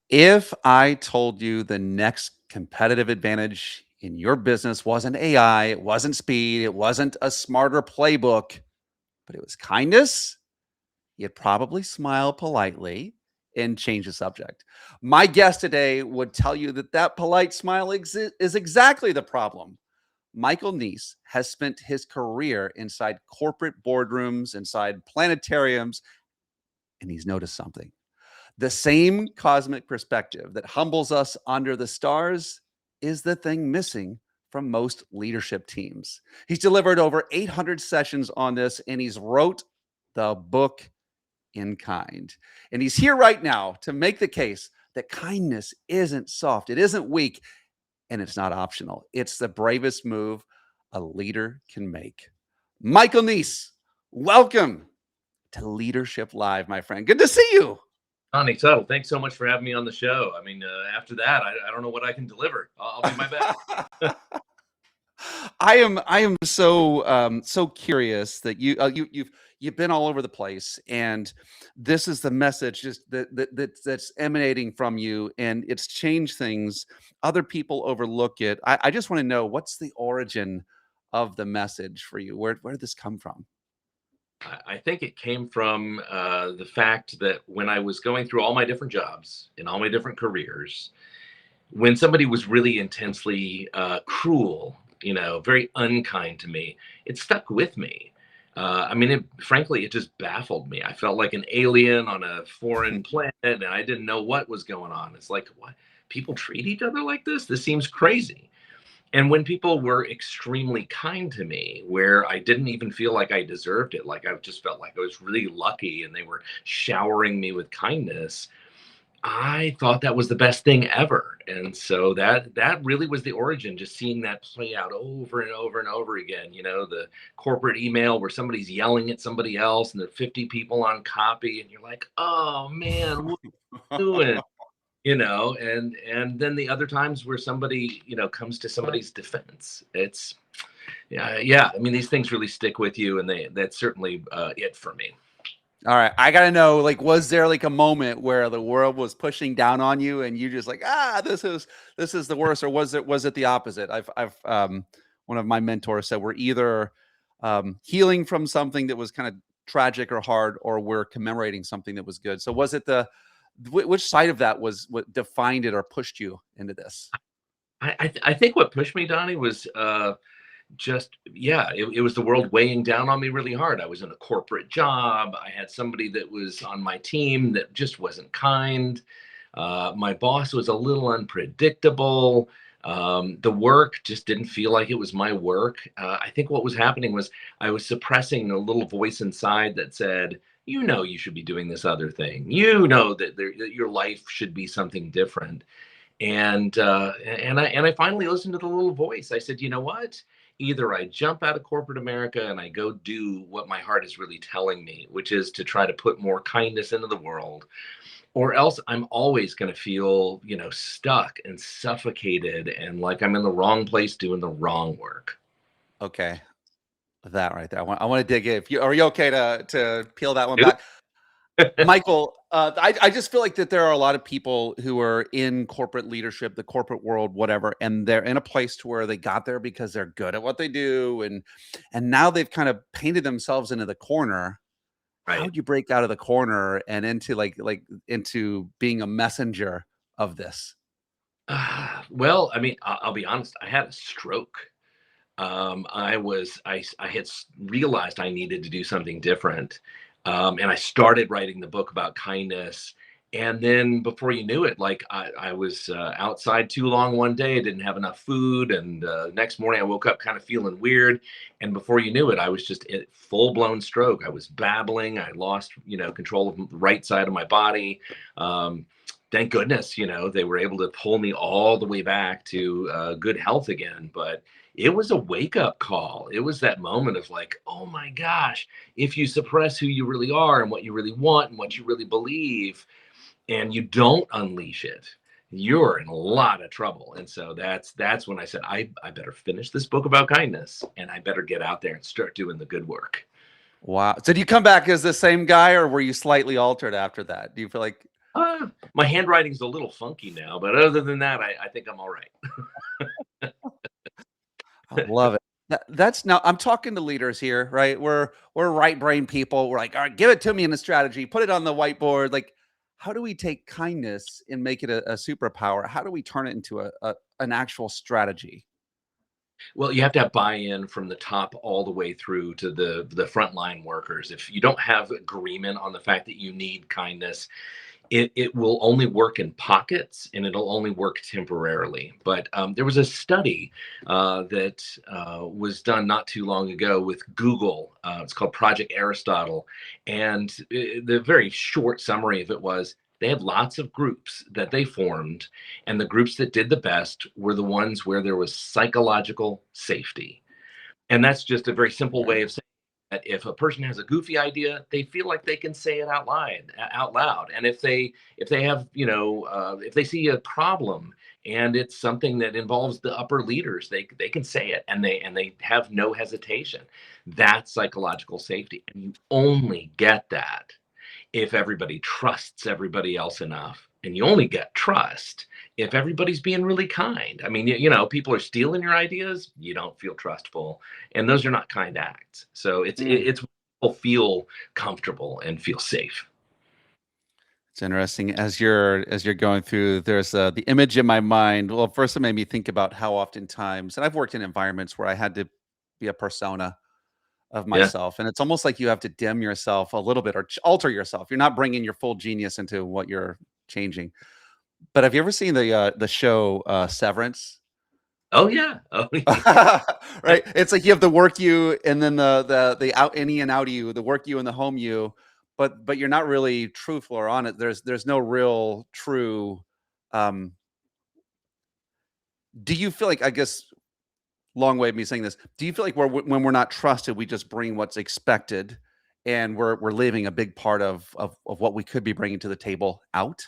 If I told you the next competitive advantage in your business wasn't AI, it wasn't speed, it wasn't a smarter playbook, but it was kindness, you'd probably smile politely and change the subject. My guest today would tell you that that polite smile is exactly the problem. Michael Neece has spent his career inside corporate boardrooms, inside planetariums, and he's noticed something. The same cosmic perspective that humbles us under the stars is the thing missing from most leadership teams. He's delivered over 800 sessions on this, and he's wrote the book In Kind. And he's here right now to make the case that kindness isn't soft, it isn't weak, and it's not optional. It's the bravest move a leader can make. Michael Neece, welcome to Leadership Live, my friend. Good to see you. Donnie Tuttle, thanks so much for having me on the show. I mean, after that, I don't know what I can deliver. I'll do my best. I am so curious that you've been all over the place, and this is the message just that's emanating from you, and it's changed things. Other people overlook it. I just want to know, what's the origin of the message for you? Where did this come from? I think it came from the fact that when I was going through all my different jobs in all my different careers, when somebody was really intensely cruel, very unkind to me, it stuck with me. I mean, frankly, it just baffled me. I felt like an alien on a foreign planet, and I didn't know what was going on. It's like, what? People treat each other like this? This seems crazy. And when people were extremely kind to me, where I didn't even feel like I deserved it, like I just felt like I was really lucky and they were showering me with kindness, I thought that was the best thing ever. And so that really was the origin, just seeing that play out over and over and over again. The corporate email where somebody's yelling at somebody else and there are 50 people on copy, and you're like, oh man, what are you doing? And then the other times where somebody comes to somebody's defense. It's yeah, I mean, these things really stick with you, and that's certainly it for me. All right, I gotta know, like, was there like a moment where the world was pushing down on you, and you just like, this is the worst, or was it the opposite? I've one of my mentors said we're either healing from something that was kind of tragic or hard, or we're commemorating something that was good. So was it which side of that was what defined it or pushed you into this? I think what pushed me, Donnie, was just yeah, it was the world weighing down on me really hard. I was in a corporate job. I had somebody that was on my team that just wasn't kind. My boss was a little unpredictable. The work just didn't feel like it was my work. I think what was happening was I was suppressing a little voice inside that said, you should be doing this other thing. That your life should be something different. And I finally listened to the little voice. I said, you know what? Either I jump out of corporate America and I go do what my heart is really telling me, which is to try to put more kindness into the world, or else I'm always going to feel, stuck and suffocated and like I'm in the wrong place doing the wrong work. Okay, that right there. I want to dig in. If you are you okay to peel that one Dude. back? Michael, I just feel like that there are a lot of people who are in corporate leadership, the corporate world, whatever, and they're in a place to where they got there because they're good at what they do, and now they've kind of painted themselves into the corner. How Right. would you break out of the corner and into into being a messenger of this? Well, I mean, I'll be honest. I had a stroke. I had realized I needed to do something different. And I started writing the book about kindness. And then before you knew it, like I was outside too long one day. I didn't have enough food. And next morning I woke up kind of feeling weird. And before you knew it, I was just in full blown stroke. I was babbling. I lost, control of the right side of my body. Thank goodness, they were able to pull me all the way back to good health again. But it was a wake up call. It was that moment of like, oh my gosh, if you suppress who you really are and what you really want and what you really believe, and you don't unleash it, you're in a lot of trouble. And so that's when I said, I better finish this book about kindness, and I better get out there and start doing the good work. Wow. So do you come back as the same guy, or were you slightly altered after that? Do you feel like My handwriting's a little funky now, but other than that, I think I'm all right. I love it. That's now I'm talking to leaders here, right? We're right brain people. We're like, all right, give it to me in a strategy, put it on the whiteboard. Like, how do we take kindness and make it a superpower? How do we turn it into an actual strategy? Well, you have to have buy-in from the top all the way through to the frontline workers. If you don't have agreement on the fact that you need kindness, it will only work in pockets and it'll only work temporarily. But there was a study that was done not too long ago with Google. It's called Project Aristotle. And the very short summary of it was they had lots of groups that they formed, and the groups that did the best were the ones where there was psychological safety. And that's just a very simple Right. way of saying that if a person has a goofy idea, they feel like they can say it out loud. And if they have, if they see a problem and it's something that involves the upper leaders, they can say it, and they have no hesitation. That's psychological safety, and you only get that if everybody trusts everybody else enough. And you only get trust if everybody's being really kind. I mean, people are stealing your ideas, you don't feel trustful, and those are not kind acts. So Mm. it's people feel comfortable and feel safe. It's interesting as you're going through. There's the image in my mind. Well, first it made me think about how oftentimes, and I've worked in environments where I had to be a persona of Yeah. myself, and it's almost like you have to dim yourself a little bit or alter yourself. You're not bringing your full genius into what you're changing. But have you ever seen the show, Severance? Oh yeah. Oh yeah. Right? It's like you have the work you and then the out any and out you, the work you and the home you, but you're not really truthful or on it. There's no real true, um do you feel like, I guess, long way of me saying this, do you feel like when we're not trusted, we just bring what's expected and we're leaving a big part of what we could be bringing to the table out?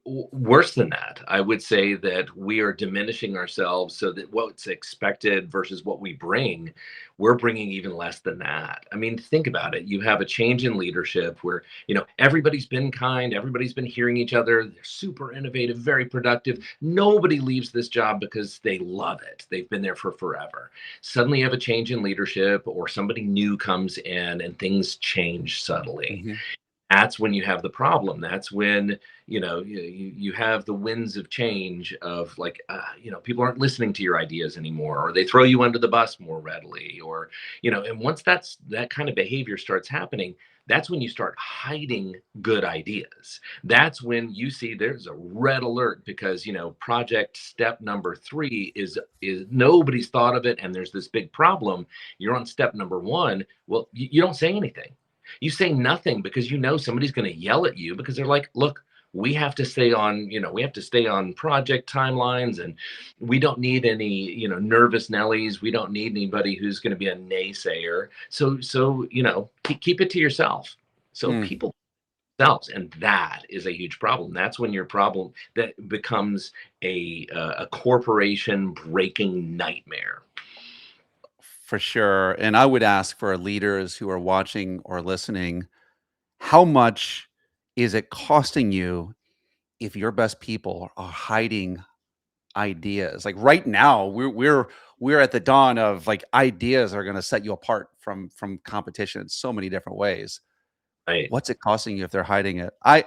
Worse than that, I would say that we are diminishing ourselves so that what's expected versus what we bring, we're bringing even less than that. I mean, think about it. You have a change in leadership where, everybody's been kind, everybody's been hearing each other, they're super innovative, very productive. Nobody leaves this job because they love it. They've been there for forever. Suddenly you have a change in leadership or somebody new comes in and things change subtly. Mhm. That's when you have the problem. That's when you have the winds of change of like people aren't listening to your ideas anymore, or they throw you under the bus more readily, or and once that kind of behavior starts happening, that's when you start hiding good ideas. That's when you see there's a red alert because project step number 3 is nobody's thought of it, and there's this big problem. You're on step number 1. Well, you don't say anything. You say nothing because somebody's going to yell at you because they're like, look, we have to stay on project timelines, and we don't need any, nervous Nellies. We don't need anybody who's going to be a naysayer. So, keep it to yourself. So Mm. people themselves, and that is a huge problem. That's when your problem that becomes a corporation breaking nightmare. For sure, and I would ask for leaders who are watching or listening, how much is it costing you if your best people are hiding ideas? Like, right now, we're at the dawn of, like, ideas are gonna set you apart from competition in so many different ways. Right. What's it costing you if they're hiding it? I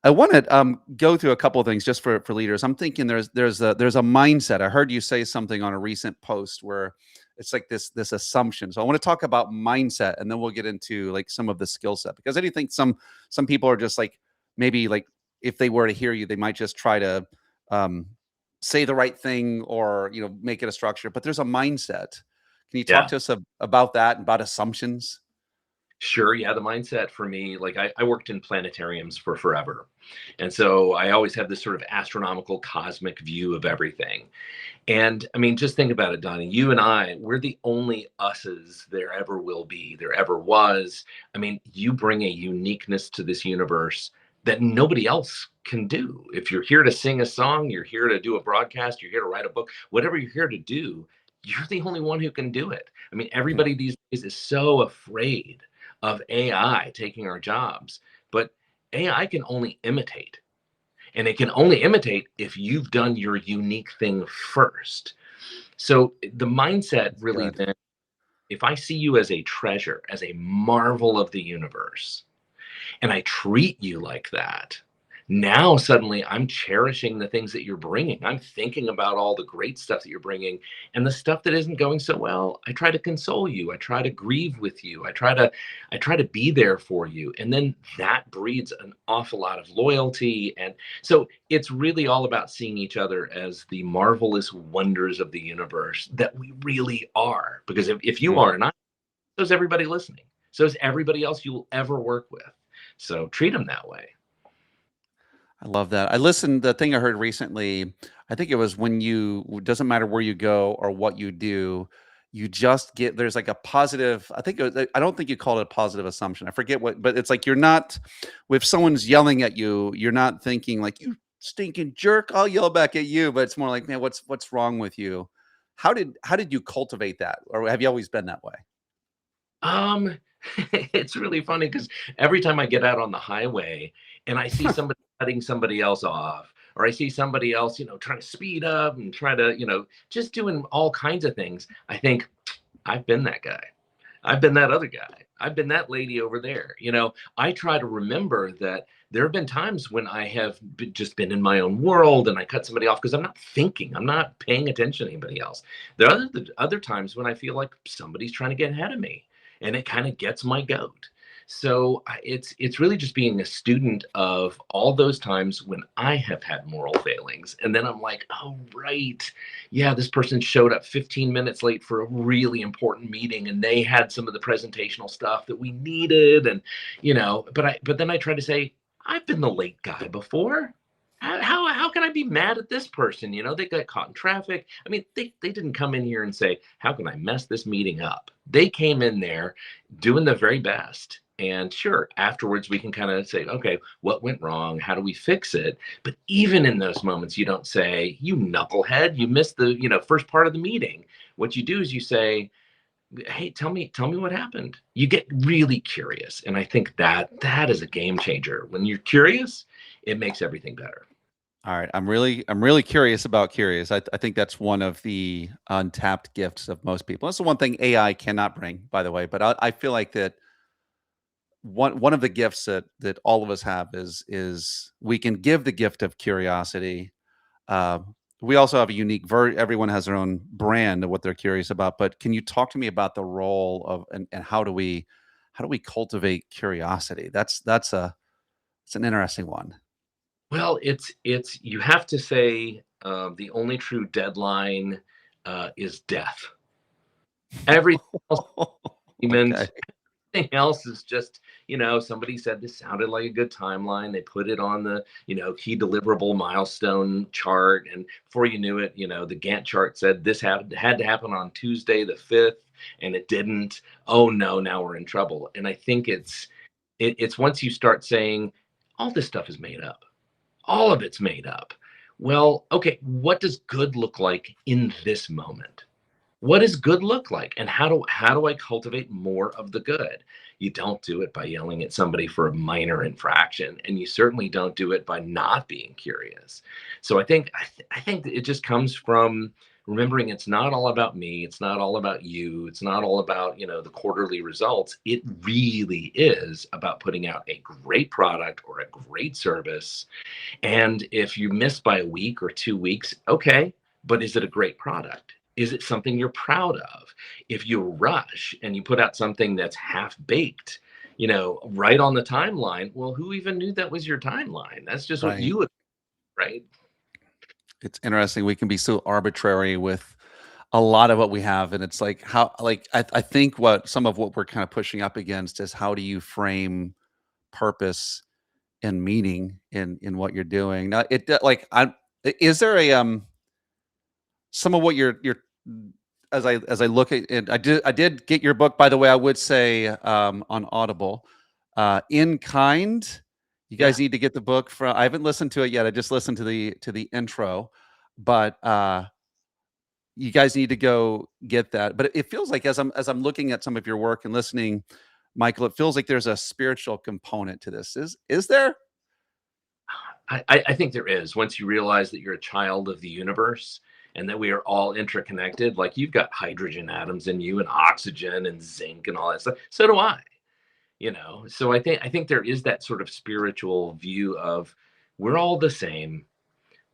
wanna, go through a couple of things just for leaders. I'm thinking there's a mindset. I heard you say something on a recent post where it's like this assumption. So I wanna talk about mindset, and then we'll get into, like, some of the skill set, because I do think some people are just, like, maybe, like, if they were to hear you, they might just try to, um, say the right thing or, make it a structure, but there's a mindset. Can you talk Yeah. to us about that, about assumptions? Sure. Yeah. The mindset for me, like I worked in planetariums for forever. And so I always have this sort of astronomical cosmic view of everything. And I mean, just think about it, Donnie. You and I, we're the only us's there ever will be, there ever was. I mean, you bring a uniqueness to this universe that nobody else can do. If you're here to sing a song, you're here to do a broadcast, you're here to write a book, whatever you're here to do, you're the only one who can do it. I mean, Mhm. everybody these days is so afraid of AI taking our jobs. But AI can only imitate, and it can only imitate if you've done your unique thing first. So the mindset really Good. then, if I see you as a treasure, as a marvel of the universe, and I treat you like that, now suddenly I'm cherishing the things that you're bringing. I'm thinking about all the great stuff that you're bringing, and the stuff that isn't going so well, I try to console you. I try to grieve with you. I try to be there for you. And then that breeds an awful lot of loyalty. And so it's really all about seeing each other as the marvelous wonders of the universe that we really are. Because if you Mm. are, and I, so is everybody listening. So is everybody else you'll ever work with. So treat them that way. I love that. I listened the thing I heard recently, I think it was when you it doesn't matter where you go or what you do, you just get there's like a positive, I think it was, I don't think you called it a positive assumption. I forget what, but it's like you're not if someone's yelling at you, you're not thinking like you stinking jerk, I'll yell back at you, but it's more like, man, what's wrong with you? How did you cultivate that? Or have you always been that way? Um, it's really funny because every time I get out on the highway and I see somebody cutting somebody else off, or I see somebody else, trying to speed up and try to, just doing all kinds of things, I think, I've been that guy. I've been that other guy. I've been that lady over there. I try to remember that there have been times when I have just been in my own world and I cut somebody off because I'm not thinking, I'm not paying attention to anybody else. There are other times when I feel like somebody's trying to get ahead of me, and it kind of gets my goat. So it's really just being a student of all those times when I have had moral failings, and then I'm like, oh right, yeah, this person showed up 15 minutes late for a really important meeting, and they had some of the presentational stuff that we needed, and but then I try to say, I've been the late guy before. How can I be mad at this person? They got caught in traffic. I mean, they didn't come in here and say, how can I mess this meeting up? They came in there doing the very best. And sure, afterwards we can kind of say, okay, what went wrong? How do we fix it? But even in those moments, you don't say, you knucklehead, you missed the, first part of the meeting. What you do is you say, hey, tell me what happened. You get really curious. And I think that is a game changer. When you're curious, it makes everything better. All right, I'm really curious about curious. I think that's one of the untapped gifts of most people. That's the one thing AI cannot bring, by the way. But I feel like that one of the gifts that all of us have is we can give the gift of curiosity. Uh, we also have a unique everyone has their own brand of what they're curious about. But can you talk to me about the role of and how do we cultivate curiosity? That's it's an interesting one. Well, it's you have to say the only true deadline is death. Everything else, Okay. everything else is just, somebody said this sounded like a good timeline. They put it on the, key deliverable milestone chart. And before you knew it, the Gantt chart said this had to happen on Tuesday the 5th, and it didn't. Oh no, now we're in trouble. And I think it's once you start saying all this stuff is made up. All of it's made up. Well, okay, what does good look like in this moment? What does good look like, and how do I cultivate more of the good? You don't do it by yelling at somebody for a minor infraction, and you certainly don't do it by not being curious. So I think that it just comes from remembering it's not all about me, it's not all about you, it's not all about, the quarterly results. It really is about putting out a great product or a great service, and if you miss by a week or 2 weeks, okay, but is it a great product? Is it something you're proud of? If you rush and you put out something that's half baked, right on the timeline, well, who even knew that was your timeline? That's just what Right. you would, right? It's interesting. We can be so arbitrary with a lot of what we have. And it's like how like I think what some of what we're kind of pushing up against is how do you frame purpose and meaning in what you're doing. Now like is there a some of what you're as I look at it, I did get your book, by the way, I would say on Audible. In Kind. You Yeah. guys need to get the book from I haven't listened to it yet. I just listened to the intro, but you guys need to go get that. But it feels like as I'm looking at some of your work and listening, Michael, it feels like there's a spiritual component to this. Is there? I think there is. Once you realize that you're a child of the universe and that we are all interconnected, like you've got hydrogen atoms in you and oxygen and zinc and all that stuff. So do I, you know. So I think there is that sort of spiritual view of we're all the same.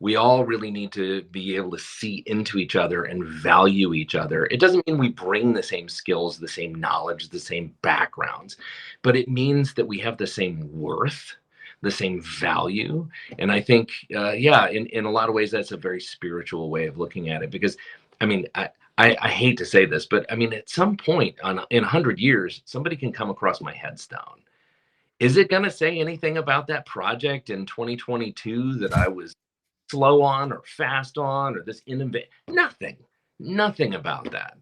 We all really need to be able to see into each other and value each other. It doesn't mean we bring the same skills, the same knowledge, the same backgrounds, but it means that we have the same worth, the same value. And I think, yeah, in a lot of ways, that's a very spiritual way of looking at it. Because, I mean, I hate to say this, but I mean, at some point in 100 years, somebody can come across my headstone. Is it going to say anything about that project in 2022 that I was slow on or fast on or this innovate? Nothing about that.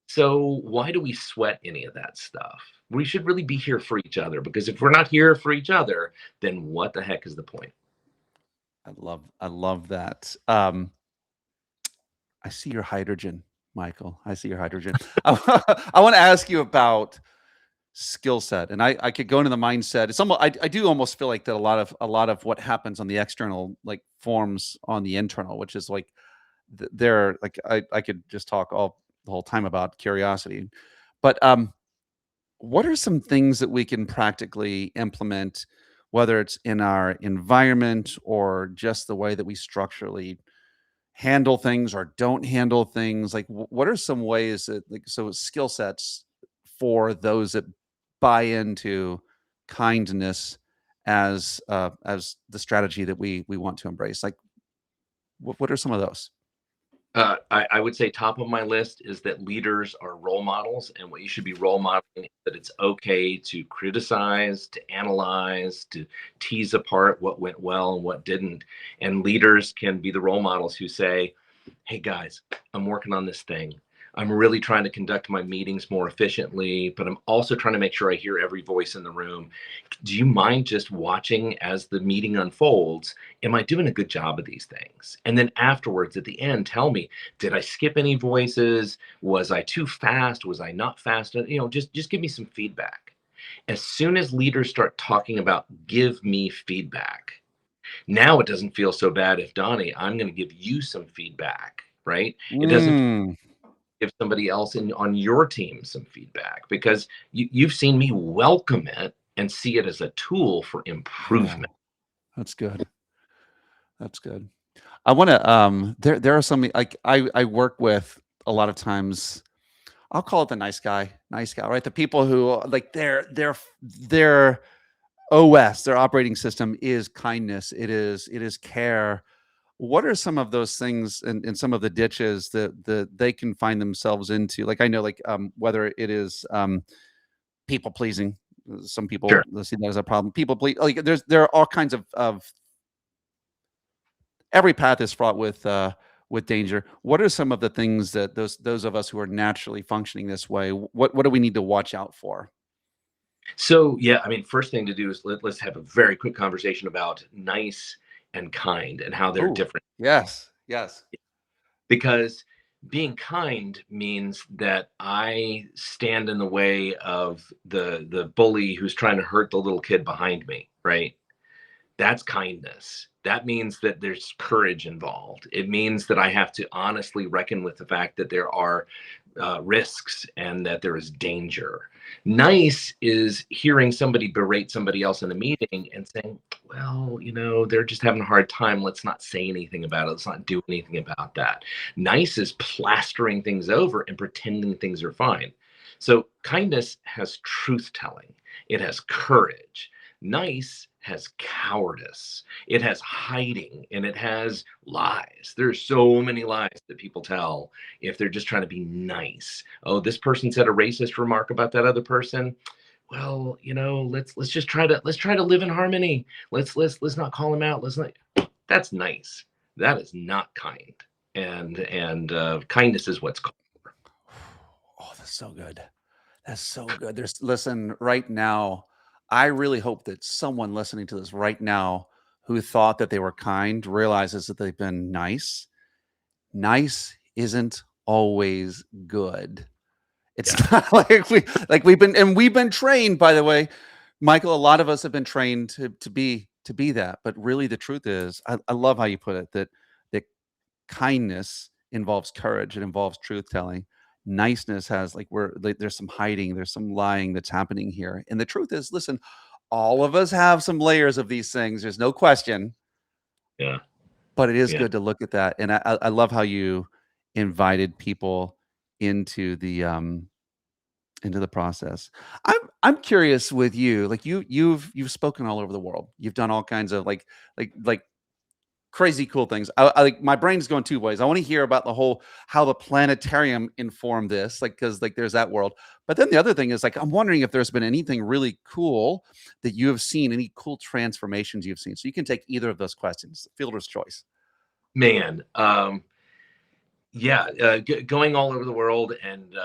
So why do we sweat any of that stuff? We should really be here for each other, because if we're not here for each other, then what the heck is the point? I love that. I see your hydrogen, Michael. I see your hydrogen. I want to ask you about skill set, and I could go into the mindset. It's almost I do almost feel like that a lot of what happens on the external like forms on the internal, which is like they're like I could just talk all the whole time about curiosity, but what are some things that we can practically implement, whether it's in our environment or just the way that we structurally handle things or don't handle things? Like, what are some ways that, like, so skill sets for those that buy into kindness as the strategy that we want to embrace? Like, what are some of those? I would say top of my list is that leaders are role models, and what you should be role modeling is that it's okay to criticize, to analyze, to tease apart what went well and what didn't. And leaders can be the role models who say, hey guys, I'm working on this thing. I'm really trying to conduct my meetings more efficiently, but I'm also trying to make sure I hear every voice in the room. Do you mind just watching as the meeting unfolds? Am I doing a good job of these things? And then afterwards, at the end, tell me, did I skip any voices? Was I too fast? Was I not fast? You know, just give me some feedback. As soon as leaders start talking about give me feedback, now it doesn't feel so bad if Donnie, I'm going to give you some feedback, right? It doesn't Mm, give somebody else on your team some feedback, because you've seen me welcome it and see it as a tool for oh, improvement. that's good. That's good. I want to there are some like I work with a lot of times. I'll call it the nice guy, right? The people who like their OS, their operating system is kindness. It is care. What are some of those things in some of the ditches that they can find themselves into? Like I know, like whether it is people pleasing. Some Sure. people see that as a problem. People please. Like there are all kinds of every path is fraught with danger. What are some of the things that those of us who are naturally functioning this way, what do we need to watch out for? So yeah, I mean, first thing to do is let's have a very quick conversation about nice and kind and how they're Oh, different. yes, yes. Because being kind means that I stand in the way of the bully who's trying to hurt the little kid behind me, right? That's kindness. That means that there's courage involved. It means that I have to honestly reckon with the fact that there are risks and that there is danger. Nice is hearing somebody berate somebody else in a meeting and saying, well, you know, they're just having a hard time. Let's not say anything about it. Let's not do anything about that. Nice is plastering things over and pretending things are fine. So kindness has truth telling, it has courage. Nice has cowardice, it has hiding, and it has lies. There's so many lies that people tell if they're just trying to be nice. Oh, this person said a racist remark about that other person. Well, you know, let's just try to live in harmony. Let's not call him out. Let's not. That's nice. That is not kind. And kindness is what's called. Oh, that's so good. That's so good. There's listen, right now, I really hope that someone listening to this right now who thought that they were kind realizes that they've been nice. Nice isn't always good. It's Yeah. not like we've been trained, by the way, Michael. A lot of us have been trained to be that. But really, the truth is, I love how you put it that kindness involves courage. It involves truth telling. Niceness has like there's some hiding, there's some lying that's happening here. And the truth is, listen, all of us have some layers of these things. There's no question, Yeah. but it is Yeah. good to look at that. And I love how you invited people into into the process. I'm curious with you, like you've spoken all over the world. You've done all kinds of like crazy cool things. I like my brain's going two ways. I want to hear about the whole how the planetarium informed this, like because like there's that world. But then the other thing is like I'm wondering if there's been anything really cool that you have seen, any cool transformations you've seen. So you can take either of those questions. Fielder's choice. Man. Yeah, going all over the world and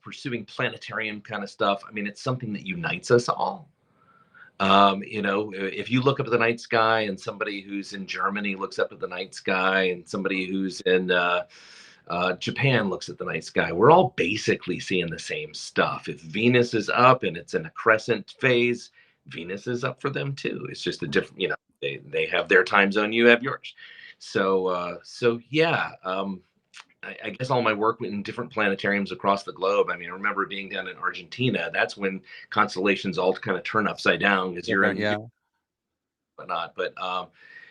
pursuing planetarium kind of stuff. I mean, it's something that unites us all. If you look up at the night sky and somebody who's in Germany looks up at the night sky and somebody who's in Japan looks at the night sky, we're all basically seeing the same stuff. If Venus is up and it's in a crescent phase, Venus is up for them too. It's just a different, they have their time zone, you have yours. So yeah. I guess all my work in different planetariums across the globe. I mean, I remember being down in Argentina. That's when constellations all kind of turn upside down because you're Different, in yeah. whatnot.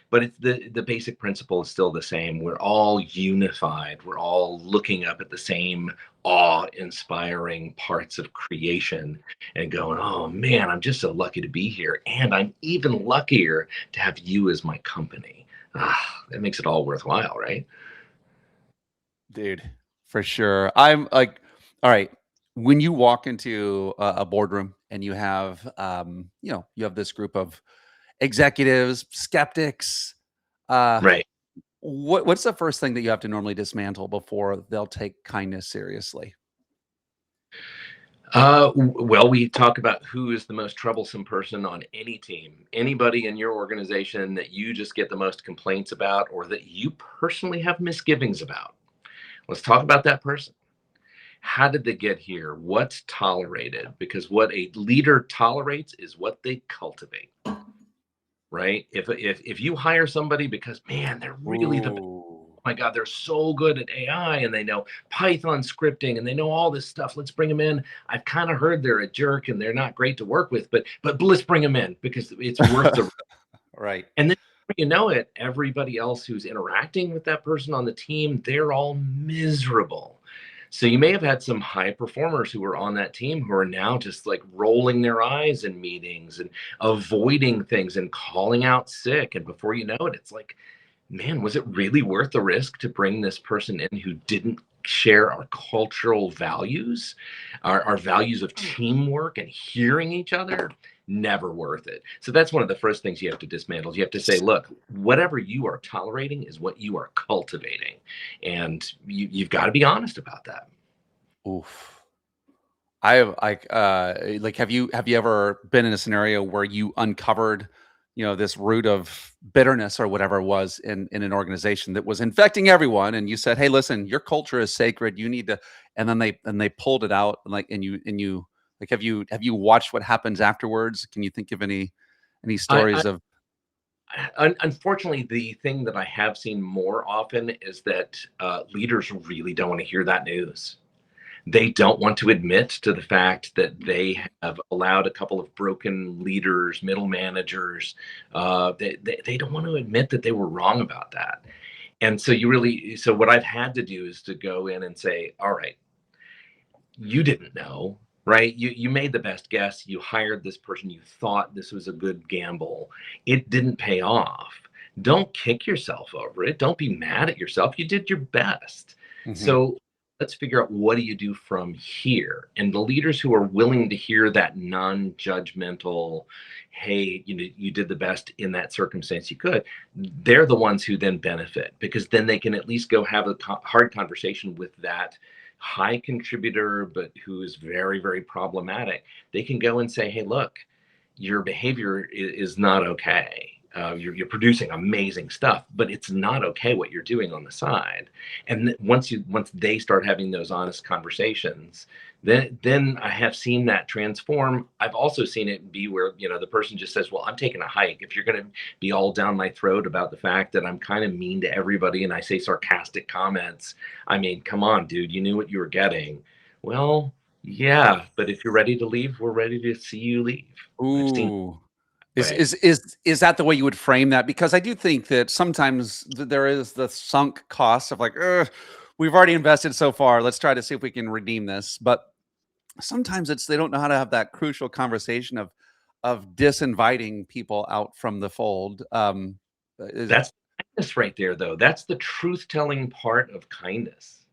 But it's the basic principle is still the same. We're all unified. We're all looking up at the same awe-inspiring parts of creation and going, "Oh man, I'm just so lucky to be here, and I'm even luckier to have you as my company." That makes it all worthwhile, right? Dude, for sure. I'm like, all right. When you walk into a boardroom and you have, you have this group of executives, skeptics, uh, Right. what's the first thing that you have to normally dismantle before they'll take kindness seriously? Well, we talk about who is the most troublesome person on any team. Anybody in your organization that you just get the most complaints about or that you personally have misgivings about. Let's talk about that person. How did they get here? What's tolerated? Because what a leader tolerates is what they cultivate, right? If you hire somebody because man, they're really the Ooh. my God, they're so good at AI and they know Python scripting and they know all this stuff. Let's bring them in. I've kind of heard they're a jerk and they're not great to work with, but let's bring them in because it's worth the. Right. And then you know it, everybody else who's interacting with that person on the team, they're all miserable. So you may have had some high performers who were on that team who are now just like rolling their eyes in meetings and avoiding things and calling out sick. And before you know it, it's like, man, was it really worth the risk to bring this person in who didn't share our cultural values, our values of teamwork and hearing each other? Never worth it. So that's one of the first things you have to dismantle. You have to say, look, whatever you are tolerating is what you are cultivating. And you've got to be honest about that. Oof. I have have you ever been in a scenario where you uncovered, this root of bitterness or whatever it was in an organization that was infecting everyone and you said, "Hey, listen, your culture is sacred. You need to," and then they pulled it out and you like have you watched what happens afterwards? Can you think of any I, stories of Unfortunately, the thing that I have seen more often is that leaders really don't want to hear that news. They don't want to admit to the fact that they have allowed a couple of broken leaders, middle managers. They don't want to admit that they were wrong about that. And so so what I've had to do is to go in and say, all right, you didn't know, right? You made the best guess. You hired this person. You thought this was a good gamble. It didn't pay off. Don't kick yourself over it. Don't be mad at yourself. You did your best. Mhm. So let's figure out what do you do from here. And the leaders who are willing to hear that non-judgmental, hey, you did the best in that circumstance you could, they're the ones who then benefit because then they can at least go have a hard conversation with that high contributor, but who is very, very problematic. They can go and say, hey, look, your behavior is not okay. you're producing amazing stuff, but it's not okay what you're doing on the side. And once they start having those honest conversations, then I have seen that transform. I've also seen it be where, the person just says, well, I'm taking a hike. If you're going to be all down my throat about the fact that I'm kind of mean to everybody and I say sarcastic comments, I mean, come on, dude, you knew what you were getting. Well, yeah, but if you're ready to leave, we're ready to see you leave. I've seen Ooh. that Is way. is is is that the way you would frame that? Because I do think that sometimes there is the sunk cost of like, "Ugh, we've already invested so far. Let's try to see if we can redeem this." But sometimes it's they don't know how to have that crucial conversation of disinviting people out from the fold. Is That's kindness right there, though. That's the truth telling part of kindness.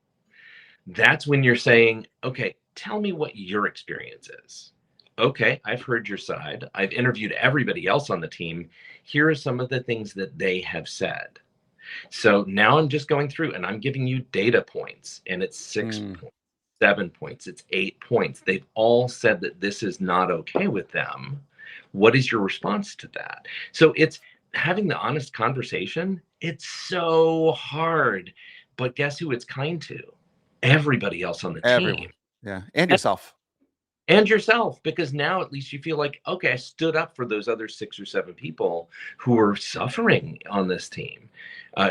That's when you're saying, okay, tell me what your experience is. Okay, I've heard your side. I've interviewed everybody else on the team. Here are some of the things that they have said. So now I'm just going through and I'm giving you data points, and it's six mm, points, 7 points, it's 8 points. They've all said that this is not okay with them. What is your response to that? So it's having the honest conversation. It's so hard, but guess who it's kind to? Everybody else on the team everyone. Yeah, and yourself. and yourself, because now at least you feel like, okay, I stood up for those other 6 or 7 people who are suffering on this team.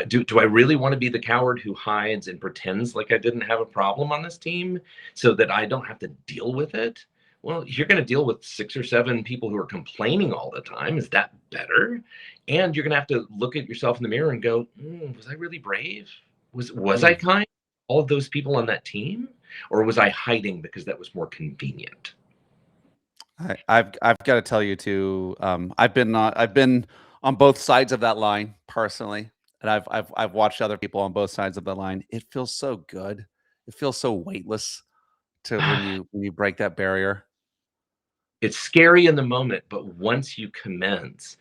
Do I really want to be the coward who hides and pretends like I didn't have a problem on this team so that I don't have to deal with it? Well, you're going to deal with 6 or 7 people who are complaining all the time. Is that better? And you're going to have to look at yourself in the mirror and go, was I really brave? Was I Mm. kind? All of those people on that team? Or was I hiding because that was more convenient? I've got to tell you too. I've been on both sides of that line personally, and I've watched other people on both sides of the line. It feels so good. It feels so weightless to when you break that barrier. It's scary in the moment, but once you commence,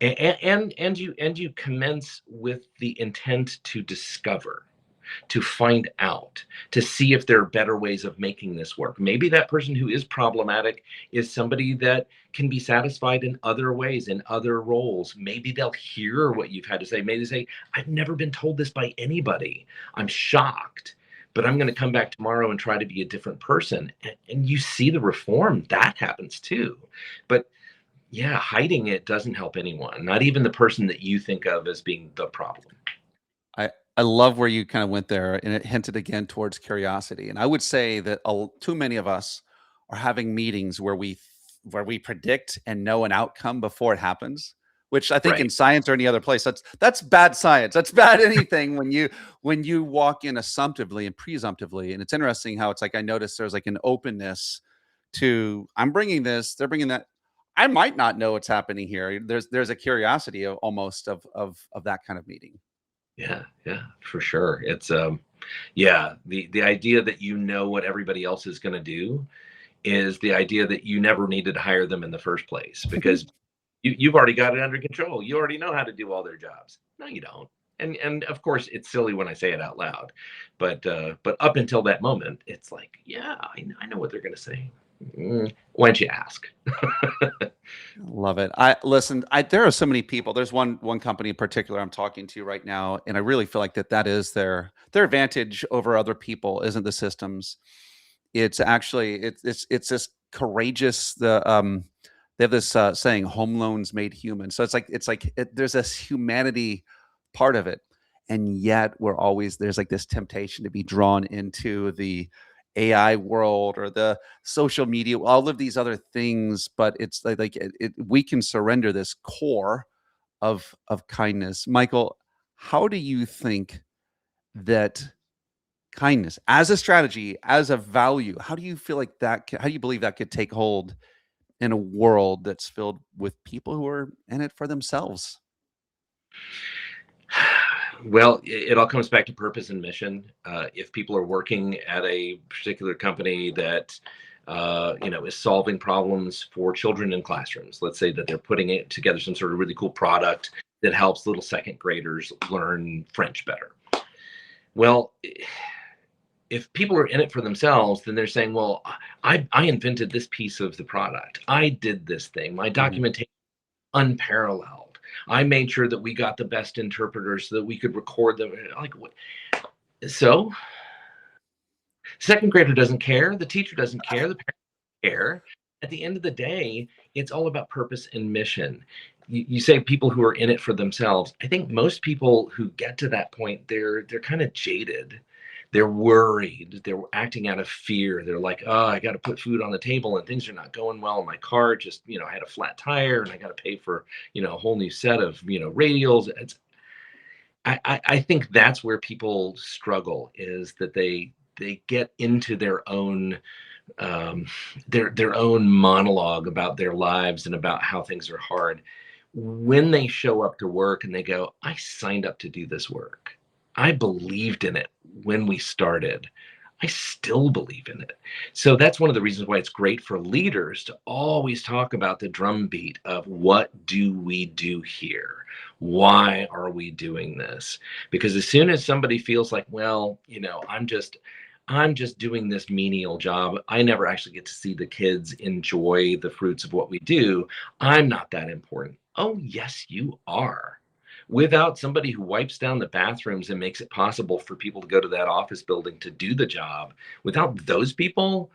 and you commence with the intent to discover, to find out, to see if there are better ways of making this work. Maybe that person who is problematic is somebody that can be satisfied in other ways, in other roles. Maybe they'll hear what you've had to say. Maybe they say, I've never been told this by anybody. I'm shocked, but I'm going to come back tomorrow and try to be a different person. And you see the reform that happens too. But yeah, hiding it doesn't help anyone, not even the person that you think of as being the problem. I love where you kind of went there, and it hinted again towards curiosity. And I would say that too many of us are having meetings where we predict and know an outcome before it happens. Which I think in Right. science or any other place, that's bad science. That's bad anything when you walk in assumptively and presumptively. And it's interesting how it's like I noticed there's like an openness to I'm bringing this, they're bringing that. I might not know what's happening here. There's a curiosity of almost of that kind of meeting. Yeah, yeah, for sure. It's yeah, the idea that you know what everybody else is going to do is the idea that you never needed to hire them in the first place because you've already got it under control. You already know how to do all their jobs. No, you don't. And of course, it's silly when I say it out loud, but up until that moment, it's like, yeah, I know what they're going to say. Why don't you ask? Love it. I listen, there are so many people. There's one company in particular I'm talking to right now, and I really feel like that is their advantage over other people isn't the systems. It's actually it's this courageous they have this saying home loans made human. So there's this humanity part of it. And yet we're always there's like this temptation to be drawn into the AI world or the social media, all of these other things, but it's we can surrender this core of kindness. Michael, how do you think that kindness as a strategy, as a value, how do you feel like how do you believe that could take hold in a world that's filled with people who are in it for themselves? Well, it all comes back to purpose and mission. If people are working at a particular company that is solving problems for children in classrooms, let's say that they're putting it together some sort of really cool product that helps little second graders learn French better. Well, if people are in it for themselves, then they're saying, well, I invented this piece of the product. I did this thing. My Mhm. documentation unparalleled. I made sure that we got the best interpreters so that we could record them. Like, what? So, second grader doesn't care. The teacher doesn't care. The parent doesn't care. At the end of the day, it's all about purpose and mission. You say people who are in it for themselves. I think most people who get to that point, they're kind of jaded. They're worried. They're acting out of fear. They're like, oh, I got to put food on the table and things are not going well. My car just, had a flat tire and I got to pay for, a whole new set of, radials. I think that's where people struggle, is that they get into um, their own monologue about their lives and about how things are hard. When they show up to work and they go, I signed up to do this work. I believed in it when we started. I still believe in it. So that's one of the reasons why it's great for leaders to always talk about the drumbeat of what do we do here? Why are we doing this? Because as soon as somebody feels like, well, I'm just doing this menial job. I never actually get to see the kids enjoy the fruits of what we do. I'm not that important. Oh, yes, you are. Without somebody who wipes down the bathrooms and makes it possible for people to go to that office building to do the job, without those people,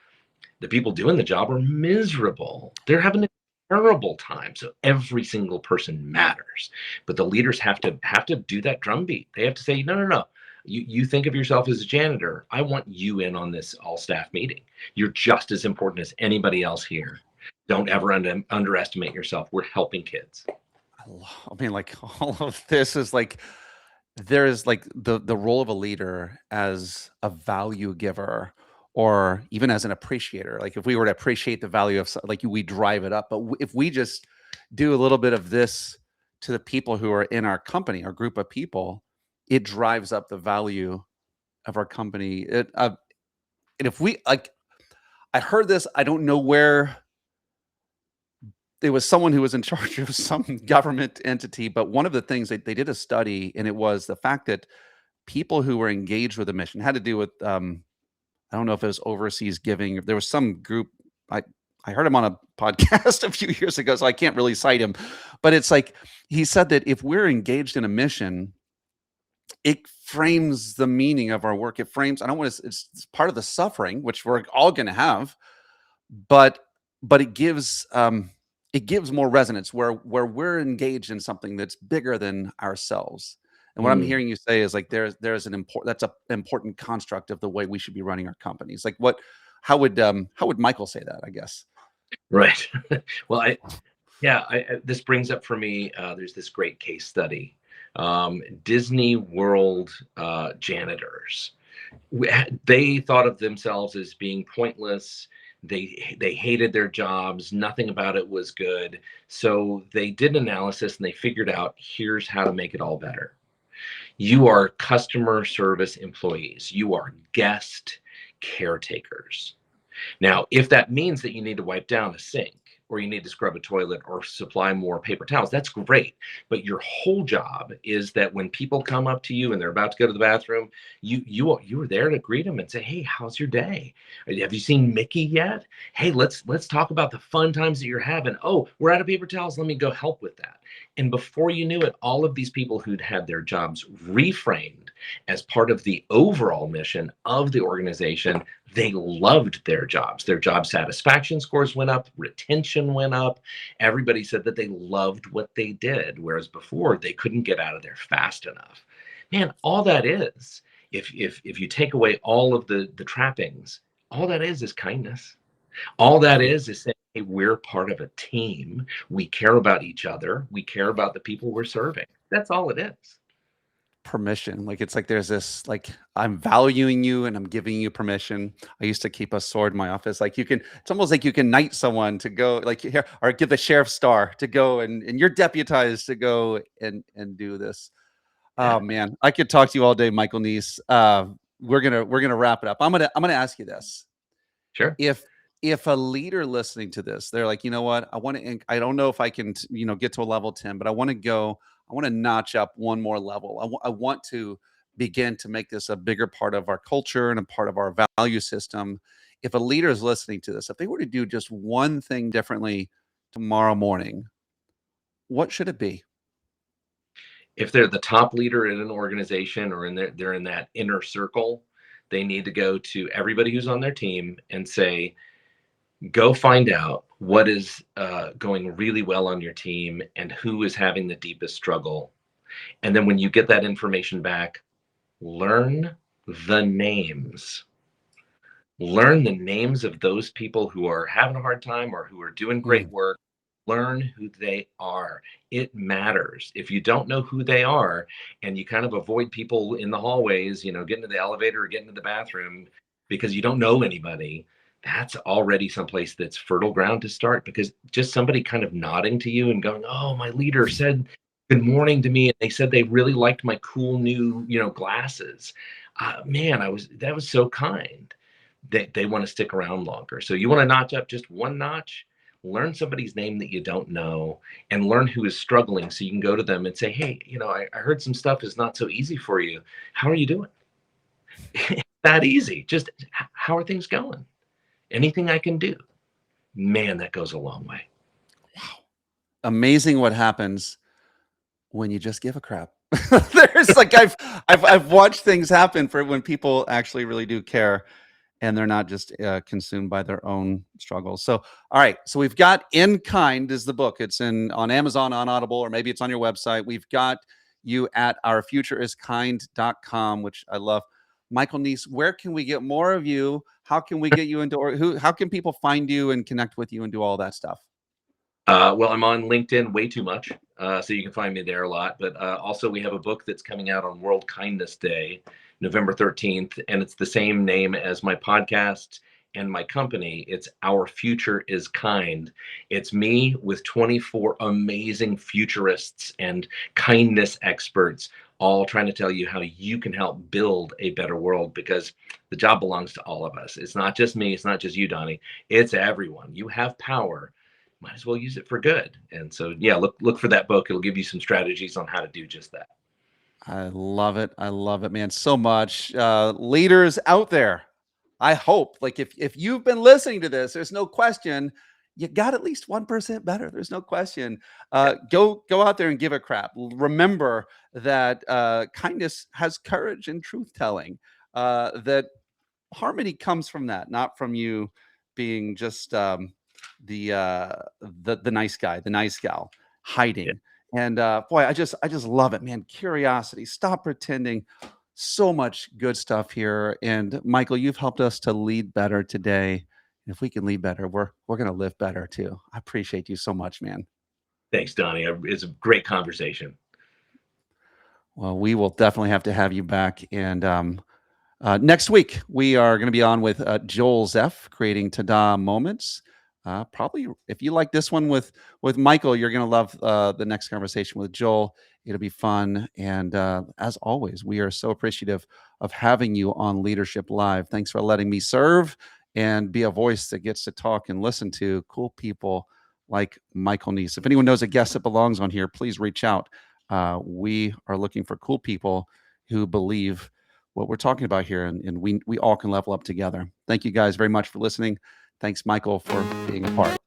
the people doing the job are miserable. They're having a terrible time. So every single person matters. But the leaders have to do that drumbeat. They have to say, no, no, no. You think of yourself as a janitor. I want you in on this all staff meeting. You're just as important as anybody else here. Don't ever underestimate yourself. We're helping kids. I mean, like all of this is like there is like the role of a leader as a value giver or even as an appreciator. Like if we were to appreciate the value of like we drive it up, but if we just do a little bit of this to the people who are in our company, our group of people, it drives up the value of our company. And if we like, I heard this, I don't know where it was someone who was in charge of some government entity, but one of the things they did a study, and it was the fact that people who were engaged with the mission had to do with I don't know if it was overseas giving. There was some group I I heard him on a podcast a few years ago, so I can't really cite him, but it's like he said that if we're engaged in a mission, it frames the meaning of our work. It frames. I don't want to. It's part of the suffering, which we're all going to have, but it gives more resonance where we're engaged in something that's bigger than ourselves. And what I'm Mm, hearing you say is like there's an important that's a important construct of the way we should be running our companies. Like what how would Michael say that, I guess? right. Well, yeah, this brings up for me. There's this great case study. Disney World janitors. They thought of themselves as being pointless. They hated their jobs. Nothing about it was good. So they did an analysis and they figured out, here's how to make it all better. You are customer service employees. You are guest caretakers. Now, if that means that you need to wipe down a sink or you need to scrub a toilet or supply more paper towels, that's great. But your whole job is that when people come up to you and they're about to go to the bathroom, you are there to greet them and say, "Hey, how's your day? Have you seen Mickey yet? Hey, let's talk about the fun times that you're having. Oh, we're out of paper towels. Let me go help with that." And before you knew it, all of these people who'd had their jobs reframed as part of the overall mission of the organization, they loved their jobs. Their job satisfaction scores went up, retention went up. Everybody said that they loved what they did, whereas before they couldn't get out of there fast enough. Man, all that is, if you take away all of the trappings, all that is kindness. All that is saying, hey, we're part of a team. We care about each other. We care about the people we're serving. That's all it is. Permission. Like it's like there's this like I'm valuing you and I'm giving you permission. I used to keep a sword in my office. Like you can, it's almost like you can knight someone to go like here or give the sheriff's star to go and you're deputized to go and do this. Yeah, Oh man, I could talk to you all day, Michael Neece. We're gonna wrap it up. I'm gonna ask you this. sure. If if a leader listening to this, they're like, you know what, I want to. I don't know if I can, get to a level 10, but I want to go. I want to notch up one more level. I want to begin to make this a bigger part of our culture and a part of our value system. If a leader is listening to this, if they were to do just one thing differently tomorrow morning, what should it be? If they're the top leader in an organization or they're in that inner circle, they need to go to everybody who's on their team and say, go find out what is going really well on your team and who is having the deepest struggle. And then when you get that information back, learn the names. Learn the names of those people who are having a hard time or who are doing great Mm, work. Learn who they are. It matters. If you don't know who they are and you kind of avoid people in the hallways, getting to the elevator or getting to the bathroom because you don't know anybody, that's already someplace that's fertile ground to start, because just somebody kind of nodding to you and going, "Oh, my leader said good morning to me and they said they really liked my cool new, glasses. Man, that was so kind." They want to stick around longer. So you want to notch up just one notch, learn somebody's name that you don't know, and learn who is struggling so you can go to them and say, "Hey, I heard some stuff is not so easy for you. How are you doing?" That easy. Just how are things going? Anything I can do? Man, that goes a long way. amazing what happens when you just give a crap. There's like I've watched things happen for when people actually really do care and they're not just consumed by their own struggles. So, all right. So we've got In Kind is the book. It's on Amazon, on Audible, or maybe it's on your website. We've got you at ourfutureIsKind.com, which I love. Michael Neece, where can we get more of you? How can we get you into, or how can people find you and connect with you and do all that stuff? Well, I'm on LinkedIn way too much, so you can find me there a lot. But also, we have a book that's coming out on World Kindness Day, November 13th, and it's the same name as my podcast and my company. It's Our Future is Kind. It's me with 24 amazing futurists and kindness experts, all trying to tell you how you can help build a better world, because the job belongs to all of us. It's not just me, it's not just you, Donnie. It's everyone. You have power, might as well use it for good. And so, yeah, look for that book. It'll give you some strategies on how to do just that. I love it. I love it, man, so much. Leaders out there, I hope, like if you've been listening to this, there's no question you got at least 1% better. There's no question. Yeah, Go out there and give a crap. Remember that kindness has courage and truth telling. That harmony comes from that, not from you being just the nice guy, the nice gal yeah. hiding. And boy, I just love it, man. Curiosity, stop pretending. So much good stuff here. And Michael, you've helped us to lead better today. And if we can lead better, we're gonna live better too. I appreciate you so much, man. Thanks, Donnie. It's a great conversation. Well, we will definitely have to have you back. And next week, we are going to be on with Joel Zeff, creating Tada Moments. Probably, if you like this one with Michael, you're going to love the next conversation with Joel. It'll be fun. And as always, we are so appreciative of having you on Leadership Live. Thanks for letting me serve and be a voice that gets to talk and listen to cool people like Michael Neece. If anyone knows a guest that belongs on here, please reach out. We are looking for cool people who believe what we're talking about here, and we all can level up together. Thank you guys very much for listening. Thanks, Michael, for being a part.